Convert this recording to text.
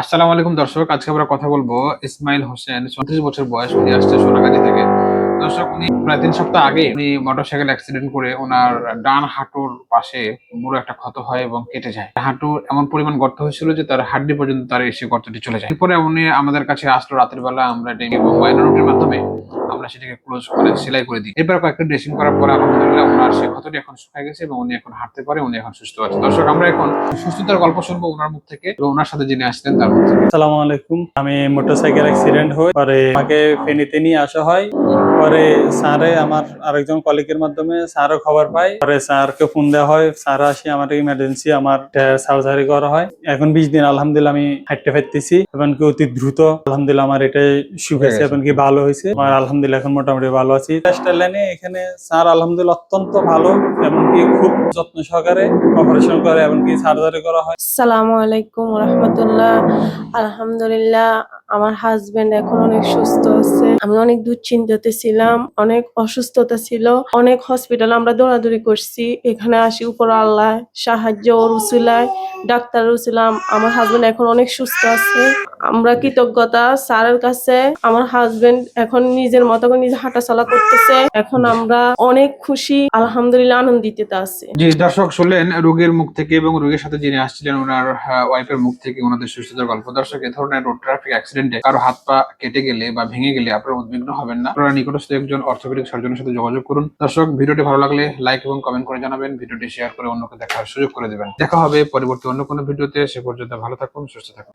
আসসালামু আলাইকুম দর্শক, আজকে আমরা কথা বলবো ইসমাইল হোসেন। 34 বছর বয়স, উনি আসছে সোনাগাজী থেকে। দর্শক, উনি প্রায় 3 সপ্তাহ আগে উনি মোটরসাইকেল অ্যাক্সিডেন্ট করে ওনার ডান হাঁটুর পাশে বড় একটা ক্ষত হয় এবং কেটে যায়। হাঁটু এমন পরিমাণ গর্ত হয়েছিল যে তার হাড্ডি পর্যন্ত তার এসে গর্তটি চলে যায়। এরপরে উনি আমাদের কাছে আসলো রাতের বেলা। আমরা ডেঙ্গি এবং মাইনরিটির মাধ্যমে আমরা সেটাকে ক্লোজ করে সেলাই করে দিই। এরপর কয়েকটা ড্রেসিং করার পরে আলহামদুলিল্লাহ ওনার সেই ক্ষতটি এখন শুকিয়ে গেছে এবং উনি এখন হাঁটতে পারে, উনি এখন সুস্থ আছে। দর্শক, আমরা এখন সুস্থতার গল্প শুনবো ওনার মুখ থেকে এবং ওনার সাথে যিনি আসলেন তার মুখ থেকে। আসসালামু আলাইকুম। আমি মোটরসাইকেল অ্যাক্সিডেন্ট হই, পরে আমাকে ফেনীতে নিয়ে আসা হয়। পরে স্যারে আমার আরেকজন কলিগের মাধ্যমে স্যারও খবর পাই। পরে স্যারকে ফোন দেওয়া হয়, স্যার আসে, আমার ইমার্জেন্সি আমার সার্জারি করা হয়। এখন 20 দিন আলহামদুলিল্লাহ আমি হাঁটতে পারতেছি এবং কি অতি দ্রুত আলহামদুলিল্লাহ আমার এটাই শুকেছে এবং কি ভালো হয়েছে। আমার আলহামদুলিল্লাহ এখন মোটামুটি ভালো আছি। টেস্টার লাইনে এখানে স্যার আলহামদুলিল্লাহ অত্যন্ত ভালো এবং কি খুব যত্ন সহকারে অপারেশন করে এবং কি সার্জারি করা হয়। আসসালামু আলাইকুম রহমতুল্লাহ। আলহামদুলিল্লাহ, আমার হাজবেন্ড এখন অনেক সুস্থ আছে। আমি অনেক দুশ্চিন্তাতে ছিলাম, অনেক অসুস্থতা ছিল, অনেক হসপিটাল আমরা দৌড়াদৌড়ি করছি। এখানে আসি উপর আল্লাহ সাহায্য ও রুসিলায়, ডাক্তার রুসিলাম, আমার হাজবেন্ড এখন অনেক সুস্থ আছে। আমরা কৃতজ্ঞতা স্যারের কাছে। আমার হাজবেন্ড এখন নিজের মতো করে নিজে হাঁটাচলা করতেছে। এখন আমরা অনেক খুশি, আলহামদুলিল্লাহ আনন্দিত আছি। জি দর্শক, শুনলেন রোগীর মুখ থেকে এবং রোগীর সাথে যিনি আসছিলেন ওনার ওয়াইফের মুখ থেকে ওনাদের সুস্থতার গল্প। দর্শক, এ ধরনের রোড ট্রাফিক অ্যাক্সিডেন্টে কারো হাত পা কেটে গেলে বা ভেঙে গেলে আপনারা উদ্বিগ্ন হবেন না। আপনারা নিকটস্থ একজন অর্থোপেডিক সার্জনের সাথে যোগাযোগ করুন। দর্শক, ভিডিওটি ভালো লাগলে লাইক এবং কমেন্ট করে জানাবেন, ভিডিওটি শেয়ার করে অন্যকে দেখার সুযোগ করে দেবেন। দেখা হবে পরবর্তী অন্য কোনো ভিডিওতে। সে পর্যন্ত ভালো থাকুন, সুস্থ থাকুন।